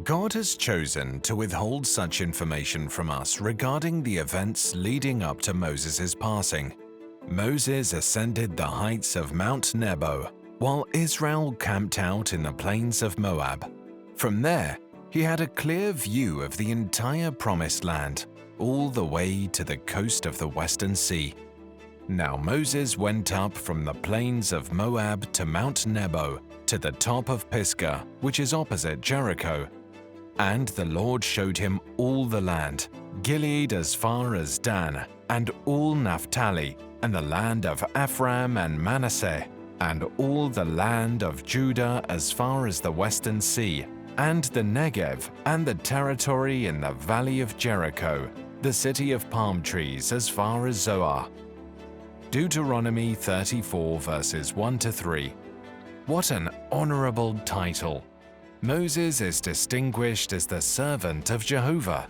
God has chosen to withhold such information from us regarding the events leading up to Moses' passing. Moses ascended the heights of Mount Nebo, while Israel camped out in the plains of Moab. From there, he had a clear view of the entire Promised Land, all the way to the coast of the Western Sea. Now Moses went up from the plains of Moab to Mount Nebo, to the top of Pisgah, which is opposite Jericho. And the Lord showed him all the land, Gilead as far as Dan, and all Naphtali, and the land of Ephraim and Manasseh, and all the land of Judah as far as the Western Sea, and the Negev, and the territory in the valley of Jericho, the city of palm trees as far as Zoar. Deuteronomy 34 verses 1-3. What an honorable title! Moses is distinguished as the servant of Jehovah.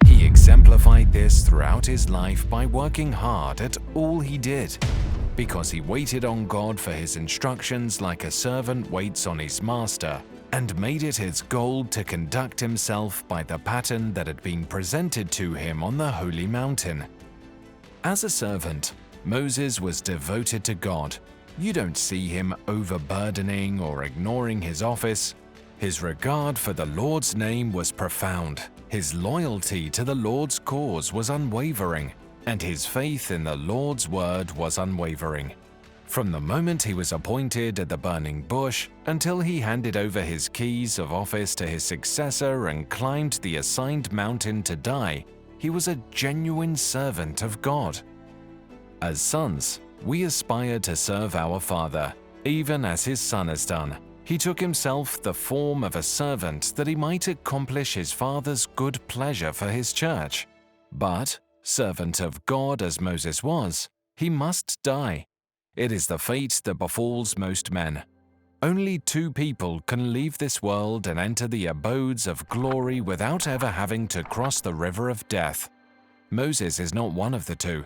He exemplified this throughout his life by working hard at all he did, because he waited on God for his instructions like a servant waits on his master, and made it his goal to conduct himself by the pattern that had been presented to him on the holy mountain. As a servant, Moses was devoted to God. You don't see him overburdening or ignoring his office. His regard for the Lord's name was profound, his loyalty to the Lord's cause was unwavering, and his faith in the Lord's word was unwavering. From the moment he was appointed at the burning bush until he handed over his keys of office to his successor and climbed the assigned mountain to die, he was a genuine servant of God. As sons, we aspire to serve our Father, even as his Son has done. He took himself the form of a servant that he might accomplish his Father's good pleasure for his church. But, servant of God as Moses was, he must die. It is the fate that befalls most men. Only two people can leave this world and enter the abodes of glory without ever having to cross the river of death. Moses is not one of the two.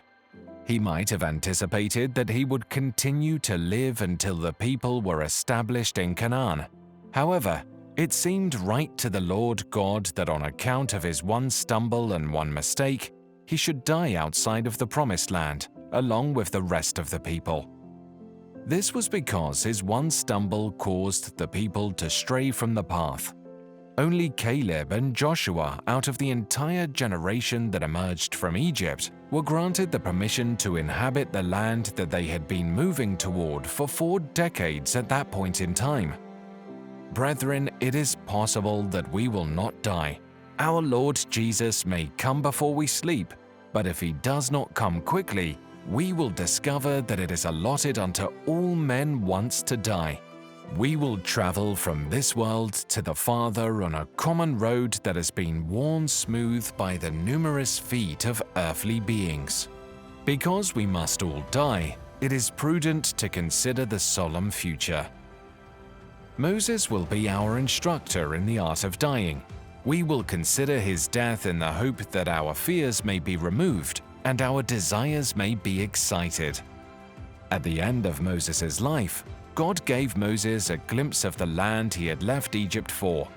He might have anticipated that he would continue to live until the people were established in Canaan. However, it seemed right to the Lord God that on account of his one stumble and one mistake, he should die outside of the Promised Land, along with the rest of the people. This was because his one stumble caused the people to stray from the path. Only Caleb and Joshua out of the entire generation that emerged from Egypt were granted the permission to inhabit the land that they had been moving toward for 4 decades at that point in time. Brethren, it is possible that we will not die. Our Lord Jesus may come before we sleep, but if he does not come quickly, we will discover that it is allotted unto all men once to die. We will travel from this world to the Father on a common road that has been worn smooth by the numerous feet of earthly beings. Because we must all die, it is prudent to consider the solemn future. Moses will be our instructor in the art of dying. We will consider his death in the hope that our fears may be removed and our desires may be excited. At the end of Moses' life, God gave Moses a glimpse of the land he had left Egypt for.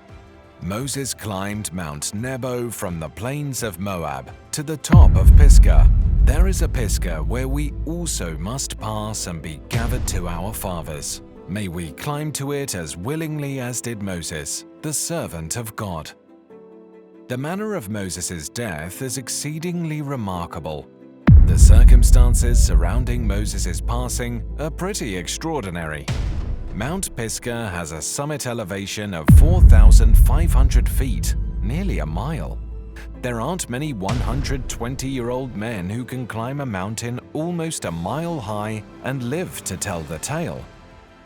Moses climbed Mount Nebo from the plains of Moab to the top of Pisgah. There is a Pisgah where we also must pass and be gathered to our fathers. May we climb to it as willingly as did Moses, the servant of God. The manner of Moses' death is exceedingly remarkable. The circumstances surrounding Moses' passing are pretty extraordinary. Mount Pisgah has a summit elevation of 4,500 feet, nearly a mile. There aren't many 120-year-old men who can climb a mountain almost a mile high and live to tell the tale.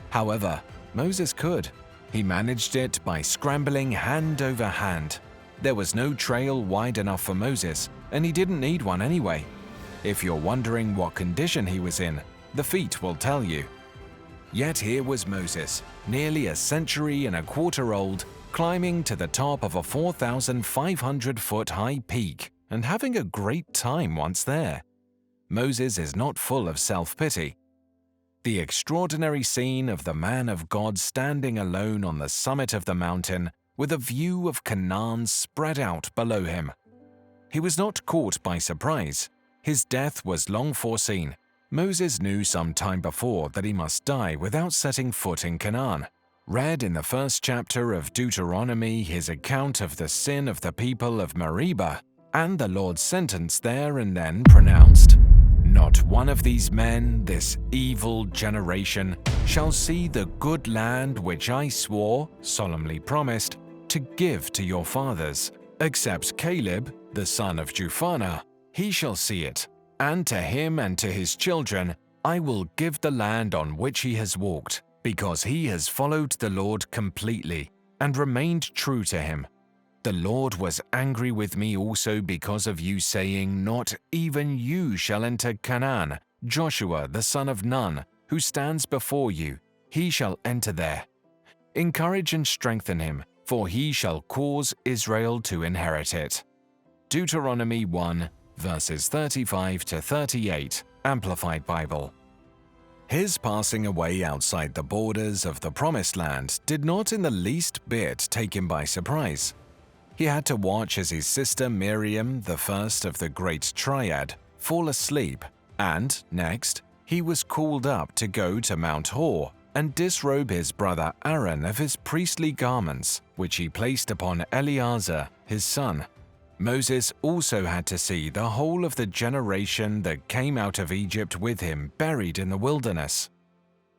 However, Moses could. He managed it by scrambling hand over hand. There was no trail wide enough for Moses, and he didn't need one anyway. If you're wondering what condition he was in, the feet will tell you. Yet here was Moses, nearly a century and a quarter old, climbing to the top of a 4,500-foot high peak and having a great time once there. Moses is not full of self-pity. The extraordinary scene of the man of God standing alone on the summit of the mountain with a view of Canaan spread out below him. He was not caught by surprise. His death was long foreseen. Moses knew some time before that he must die without setting foot in Canaan. Read in the first chapter of Deuteronomy his account of the sin of the people of Meribah, and the Lord's sentence there and then pronounced, "Not one of these men, this evil generation, shall see the good land which I swore, solemnly promised, to give to your fathers, except Caleb, the son of Jephunneh, he shall see it, and to him and to his children I will give the land on which he has walked, because he has followed the Lord completely, and remained true to him. The Lord was angry with me also because of you saying, Not even you shall enter Canaan. Joshua the son of Nun, who stands before you, he shall enter there. Encourage and strengthen him, for he shall cause Israel to inherit it." Deuteronomy 1, verses 35 to 38, Amplified Bible. His passing away outside the borders of the Promised Land did not in the least bit take him by surprise. He had to watch as his sister Miriam, the first of the Great Triad, fall asleep, and, next, he was called up to go to Mount Hor and disrobe his brother Aaron of his priestly garments, which he placed upon Eleazar, his son. Moses also had to see the whole of the generation that came out of Egypt with him buried in the wilderness.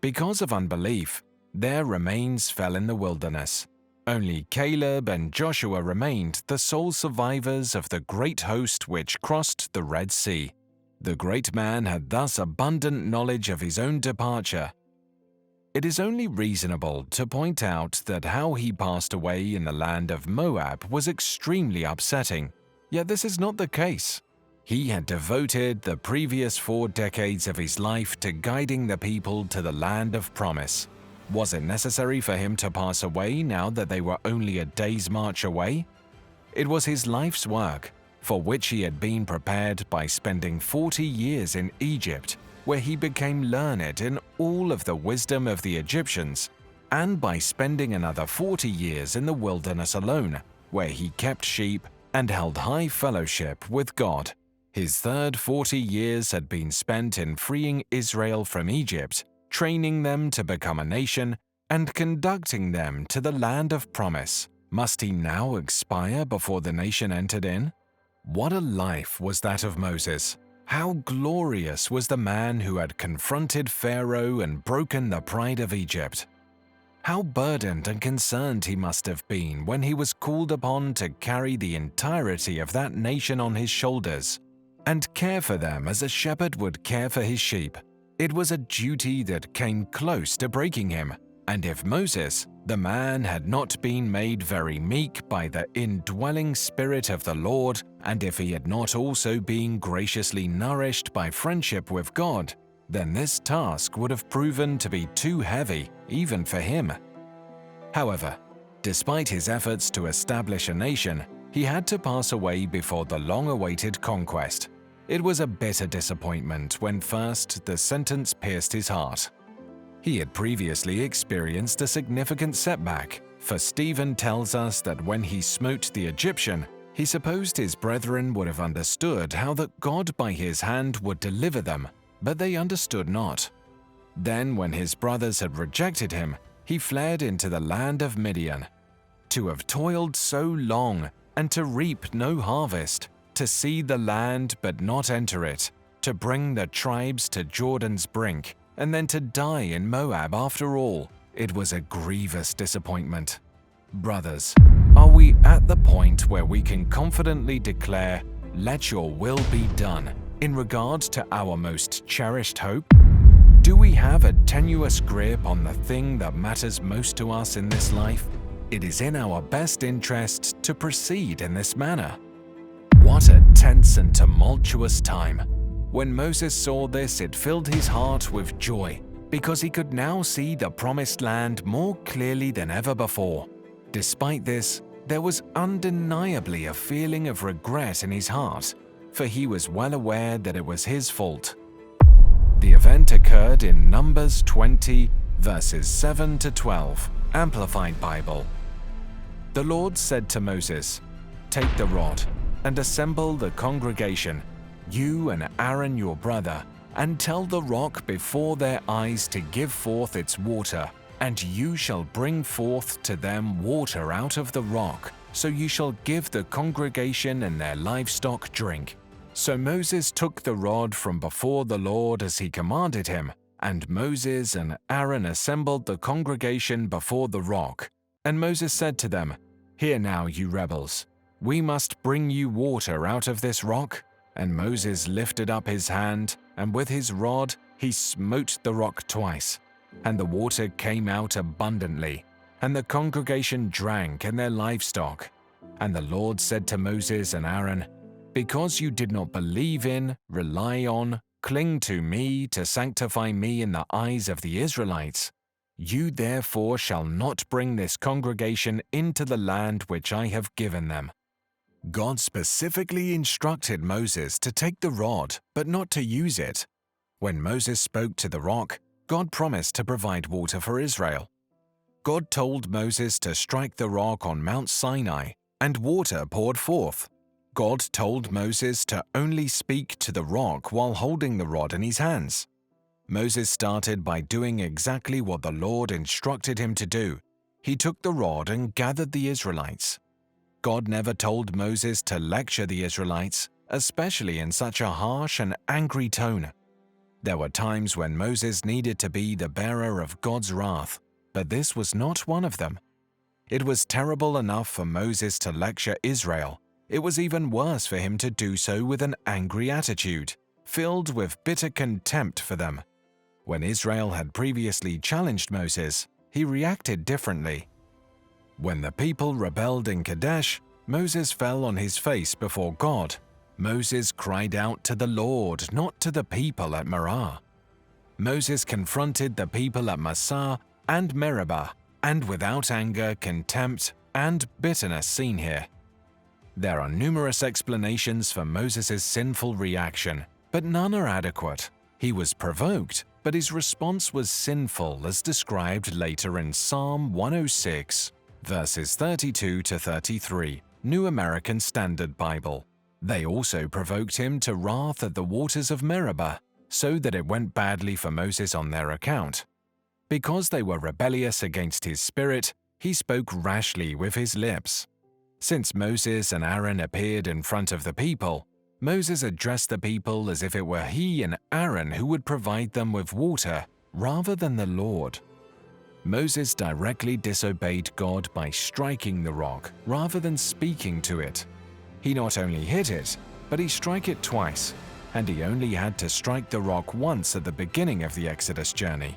Because of unbelief, their remains fell in the wilderness. Only Caleb and Joshua remained the sole survivors of the great host which crossed the Red Sea. The great man had thus abundant knowledge of his own departure. It is only reasonable to point out that how he passed away in the land of Moab was extremely upsetting, yet this is not the case. He had devoted the previous 4 decades of his life to guiding the people to the land of promise. Was it necessary for him to pass away now that they were only a day's march away? It was his life's work, for which he had been prepared by spending 40 years in Egypt, where he became learned in all of the wisdom of the Egyptians, and by spending another 40 years in the wilderness alone, where he kept sheep and held high fellowship with God. His third 40 years had been spent in freeing Israel from Egypt, training them to become a nation, and conducting them to the land of promise. Must he now expire before the nation entered in? What a life was that of Moses! How glorious was the man who had confronted Pharaoh and broken the pride of Egypt! How burdened and concerned he must have been when he was called upon to carry the entirety of that nation on his shoulders, and care for them as a shepherd would care for his sheep. It was a duty that came close to breaking him, and if Moses, the man, had not been made very meek by the indwelling Spirit of the Lord, and if he had not also been graciously nourished by friendship with God, then this task would have proven to be too heavy, even for him. However, despite his efforts to establish a nation, he had to pass away before the long-awaited conquest. It was a bitter disappointment when first the sentence pierced his heart. He had previously experienced a significant setback, for Stephen tells us that when he smote the Egyptian, he supposed his brethren would have understood how that God by his hand would deliver them, but they understood not. Then when his brothers had rejected him, he fled into the land of Midian. To have toiled so long, and to reap no harvest, to see the land but not enter it, to bring the tribes to Jordan's brink, and then to die in Moab after all, it was a grievous disappointment. Brothers, are we at the point where we can confidently declare, "Let your will be done," in regard to our most cherished hope? Do we have a tenuous grip on the thing that matters most to us in this life? It is in our best interest to proceed in this manner. What a tense and tumultuous time! When Moses saw this, it filled his heart with joy, because he could now see the promised land more clearly than ever before. Despite this, there was undeniably a feeling of regret in his heart, for he was well aware that it was his fault. The event occurred in Numbers 20, verses 7 to 12, Amplified Bible. The Lord said to Moses, "Take the rod and assemble the congregation, you and Aaron your brother, and tell the rock before their eyes to give forth its water, and you shall bring forth to them water out of the rock, so you shall give the congregation and their livestock drink." So Moses took the rod from before the Lord as he commanded him, and Moses and Aaron assembled the congregation before the rock. And Moses said to them, "Hear now, you rebels, we must bring you water out of this rock." And Moses lifted up his hand, and with his rod he smote the rock twice, and the water came out abundantly, and the congregation drank and their livestock. And the Lord said to Moses and Aaron, "Because you did not believe in, rely on, cling to me to sanctify me in the eyes of the Israelites, you therefore shall not bring this congregation into the land which I have given them." God specifically instructed Moses to take the rod, but not to use it. When Moses spoke to the rock, God promised to provide water for Israel. God told Moses to strike the rock on Mount Sinai, and water poured forth. God told Moses to only speak to the rock while holding the rod in his hands. Moses started by doing exactly what the Lord instructed him to do. He took the rod and gathered the Israelites. God never told Moses to lecture the Israelites, especially in such a harsh and angry tone. There were times when Moses needed to be the bearer of God's wrath, but this was not one of them. It was terrible enough for Moses to lecture Israel. It was even worse for him to do so with an angry attitude, filled with bitter contempt for them. When Israel had previously challenged Moses, he reacted differently. When the people rebelled in Kadesh, Moses fell on his face before God. Moses cried out to the Lord, not to the people at Meribah. Moses confronted the people at Massah and Meribah, and without anger, contempt, and bitterness seen here. There are numerous explanations for Moses' sinful reaction, but none are adequate. He was provoked, but his response was sinful as described later in Psalm 106, verses 32 to 33, New American Standard Bible. They also provoked him to wrath at the waters of Meribah, so that it went badly for Moses on their account. Because they were rebellious against his spirit, he spoke rashly with his lips. Since Moses and Aaron appeared in front of the people, Moses addressed the people as if it were he and Aaron who would provide them with water, rather than the Lord. Moses directly disobeyed God by striking the rock, rather than speaking to it. He not only hit it, but he struck it twice, and he only had to strike the rock once at the beginning of the Exodus journey.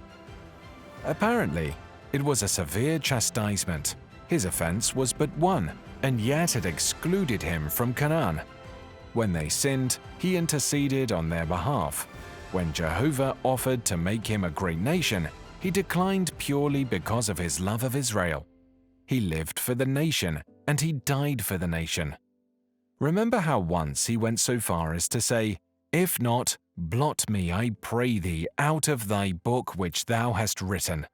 Apparently, it was a severe chastisement. His offense was but one, and yet it excluded him from Canaan. When they sinned, he interceded on their behalf. When Jehovah offered to make him a great nation, he declined purely because of his love of Israel. He lived for the nation, and he died for the nation. Remember how once he went so far as to say, "If not, blot me, I pray thee, out of thy book which thou hast written."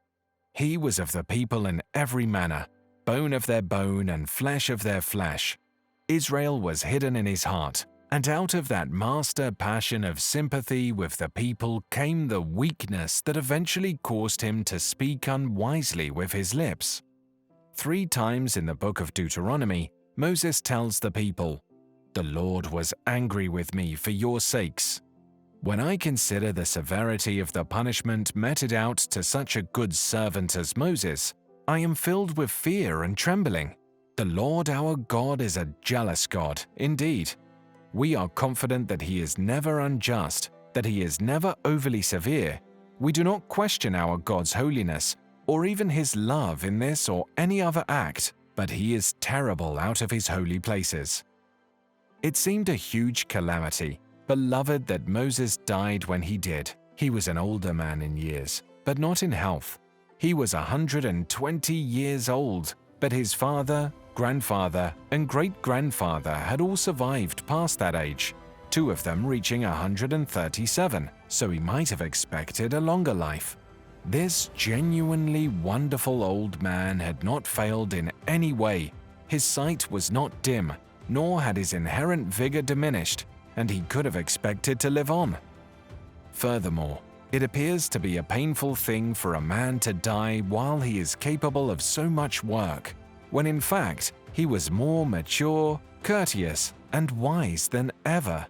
He was of the people in every manner, bone of their bone and flesh of their flesh. Israel was hidden in his heart, and out of that master passion of sympathy with the people came the weakness that eventually caused him to speak unwisely with his lips. 3 times in the book of Deuteronomy, Moses tells the people, "The Lord was angry with me for your sakes." When I consider the severity of the punishment meted out to such a good servant as Moses, I am filled with fear and trembling. The Lord our God is a jealous God, indeed. We are confident that He is never unjust, that He is never overly severe. We do not question our God's holiness, or even His love in this or any other act, but He is terrible out of His holy places. It seemed a huge calamity, beloved, that Moses died when he did. He was an older man in years, but not in health. He was 120 years old, but his father, grandfather, and great-grandfather had all survived past that age, 2 of them reaching 137, so he might have expected a longer life. This genuinely wonderful old man had not failed in any way, His sight was not dim, nor had his inherent vigor diminished, and he could have expected to live on. Furthermore, it appears to be a painful thing for a man to die while he is capable of so much work, when in fact he was more mature, courteous, and wise than ever.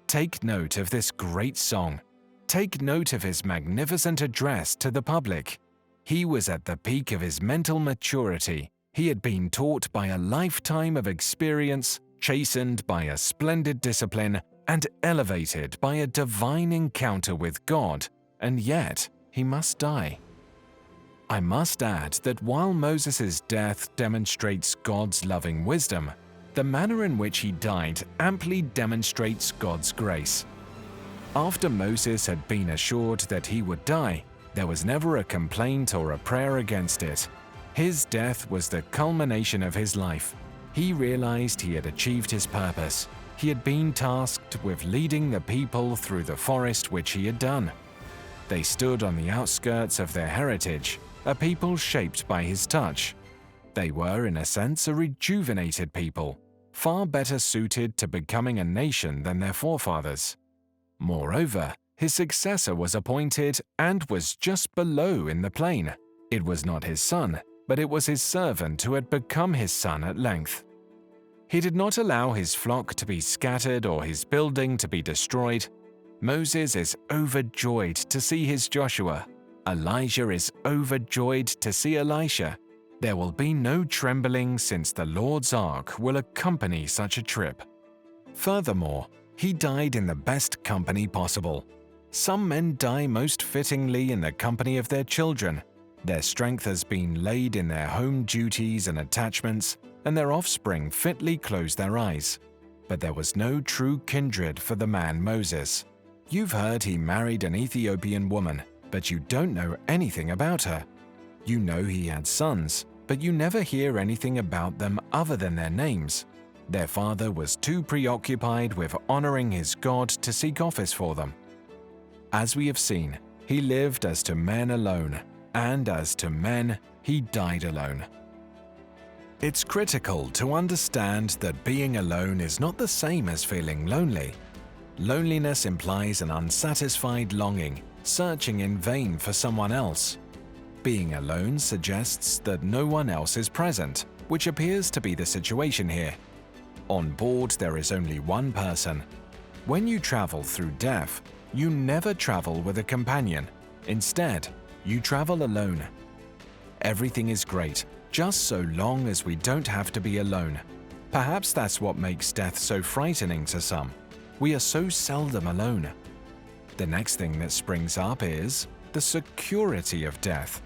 Take note of this great song. Take note of his magnificent address to the public. He was at the peak of his mental maturity. He had been taught by a lifetime of experience, chastened by a splendid discipline, and elevated by a divine encounter with God, and yet he must die. I must add that while Moses' death demonstrates God's loving wisdom, the manner in which he died amply demonstrates God's grace. After Moses had been assured that he would die, there was never a complaint or a prayer against it. His death was the culmination of his life. He realized he had achieved his purpose. He had been tasked with leading the people through the forest, which he had done. They stood on the outskirts of their heritage, a people shaped by his touch. They were, in a sense, a rejuvenated people, far better suited to becoming a nation than their forefathers. Moreover, his successor was appointed and was just below in the plain. It was not his son, but it was his servant who had become his son at length. He did not allow his flock to be scattered or his building to be destroyed. Moses is overjoyed to see his Joshua. Elijah is overjoyed to see Elisha. There will be no trembling, since the Lord's ark will accompany such a trip. Furthermore, he died in the best company possible. Some men die most fittingly in the company of their children. Their strength has been laid in their home duties and attachments, and their offspring fitly close their eyes. But there was no true kindred for the man Moses. You've heard he married an Ethiopian woman, but you don't know anything about her. You know he had sons, but you never hear anything about them other than their names. Their father was too preoccupied with honoring his God to seek office for them. As we have seen, he lived as to men alone, and as to men, he died alone. It's critical to understand that being alone is not the same as feeling lonely. Loneliness implies an unsatisfied longing, searching in vain for someone else. Being alone suggests that no one else is present, which appears to be the situation here. On board, there is only one person. When you travel through death, you never travel with a companion. Instead, you travel alone. Everything is great, just so long as we don't have to be alone. Perhaps that's what makes death so frightening to some. We are so seldom alone. The next thing that springs up is the security of death.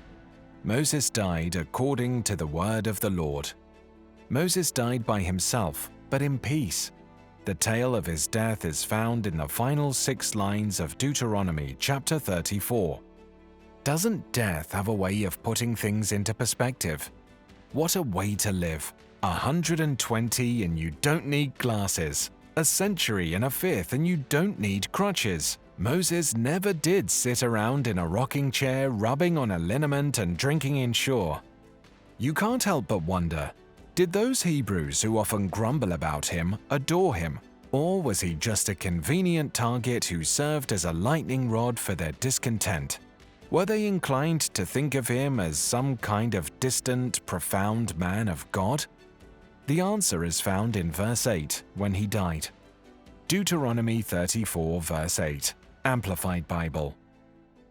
Moses died according to the word of the Lord. Moses died by himself, but in peace. The tale of his death is found in the final 6 lines of Deuteronomy chapter 34. Doesn't death have a way of putting things into perspective? What a way to live! 120 and you don't need glasses. A century and a fifth and you don't need crutches. Moses never did sit around in a rocking chair rubbing on a liniment and drinking inshore. You can't help but wonder, did those Hebrews who often grumble about him adore him, or was he just a convenient target who served as a lightning rod for their discontent? Were they inclined to think of him as some kind of distant, profound man of God? The answer is found in verse 8 when he died. Deuteronomy 34 verse 8, Amplified Bible.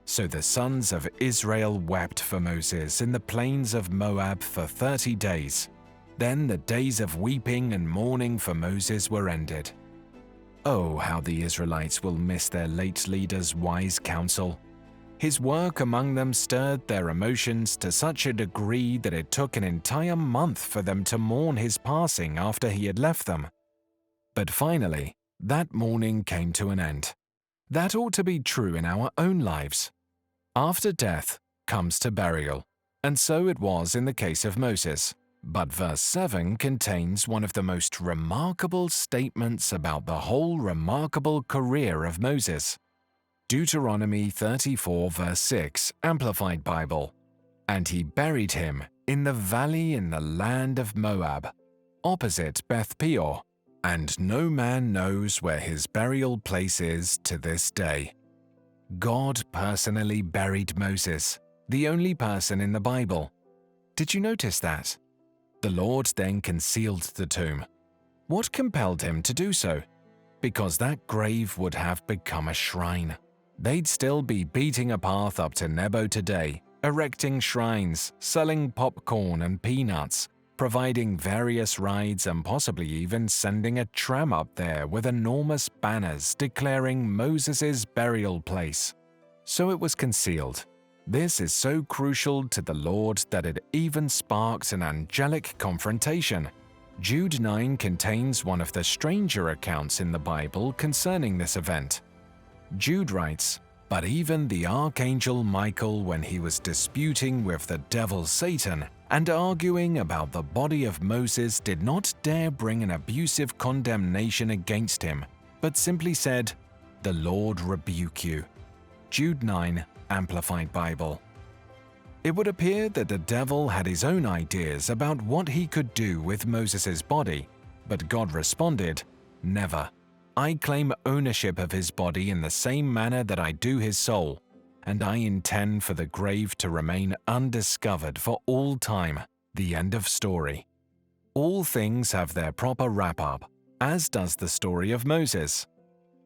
So the sons of Israel wept for Moses in the plains of Moab for 30 days. Then the days of weeping and mourning for Moses were ended. Oh, how the Israelites will miss their late leader's wise counsel. His work among them stirred their emotions to such a degree that it took an entire month for them to mourn his passing after he had left them. But finally, that mourning came to an end. That ought to be true in our own lives. After death comes to burial, and so it was in the case of Moses. But verse 7 contains one of the most remarkable statements about the whole remarkable career of Moses. Deuteronomy 34 verse 6, Amplified Bible. And he buried him in the valley in the land of Moab, opposite Beth Peor, and no man knows where his burial place is to this day. God personally buried Moses, the only person in the Bible. Did you notice that? The Lord then concealed the tomb. What compelled him to do so? Because that grave would have become a shrine. They'd still be beating a path up to Nebo today, erecting shrines, selling popcorn and peanuts, providing various rides and possibly even sending a tram up there with enormous banners declaring Moses' burial place. So it was concealed. This is so crucial to the Lord that it even sparked an angelic confrontation. Jude 9 contains one of the stranger accounts in the Bible concerning this event. Jude writes, "But even the archangel Michael, when he was disputing with the devil Satan and arguing about the body of Moses, did not dare bring an abusive condemnation against him, but simply said, 'The Lord rebuke you.'" Jude 9, Amplified Bible. It would appear that the devil had his own ideas about what he could do with Moses' body, but God responded, "Never. I claim ownership of his body in the same manner that I do his soul, and I intend for the grave to remain undiscovered for all time." The end of story. All things have their proper wrap-up, as does the story of Moses.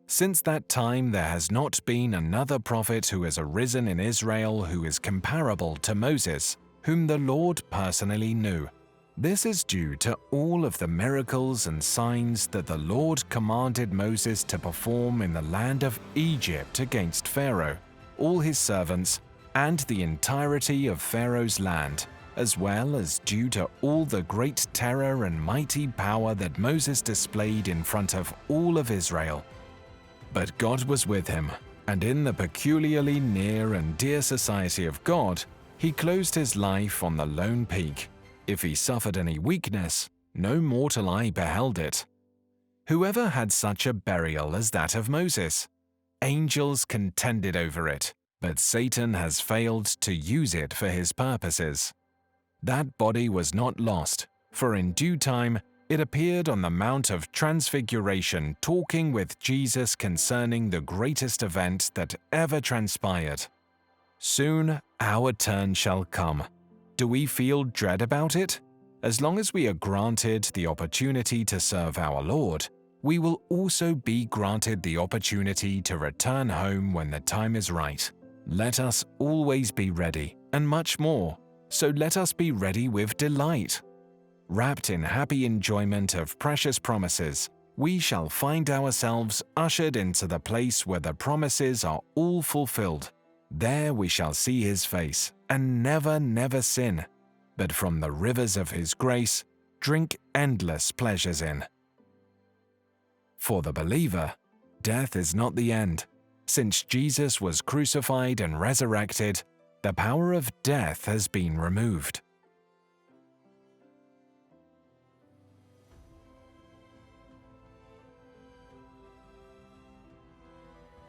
Since that time there has not been another prophet who has arisen in Israel who is comparable to Moses, whom the Lord personally knew. This is due to all of the miracles and signs that the Lord commanded Moses to perform in the land of Egypt against Pharaoh, all his servants, and the entirety of Pharaoh's land, as well as due to all the great terror and mighty power that Moses displayed in front of all of Israel. But God was with him, and in the peculiarly near and dear society of God, he closed his life on the lone peak. If he suffered any weakness, no mortal eye beheld it. Whoever had such a burial as that of Moses? Angels contended over it, but Satan has failed to use it for his purposes. That body was not lost, for in due time it appeared on the Mount of Transfiguration talking with Jesus concerning the greatest event that ever transpired. Soon our turn shall come. Do we feel dread about it? As long as we are granted the opportunity to serve our Lord, we will also be granted the opportunity to return home when the time is right. Let us always be ready, and much more, so let us be ready with delight. Wrapped in happy enjoyment of precious promises, we shall find ourselves ushered into the place where the promises are all fulfilled. There we shall see his face, and never sin, but from the rivers of his grace drink endless pleasures in. For the believer, death is not the end. Since Jesus was crucified and resurrected, the power of death has been removed.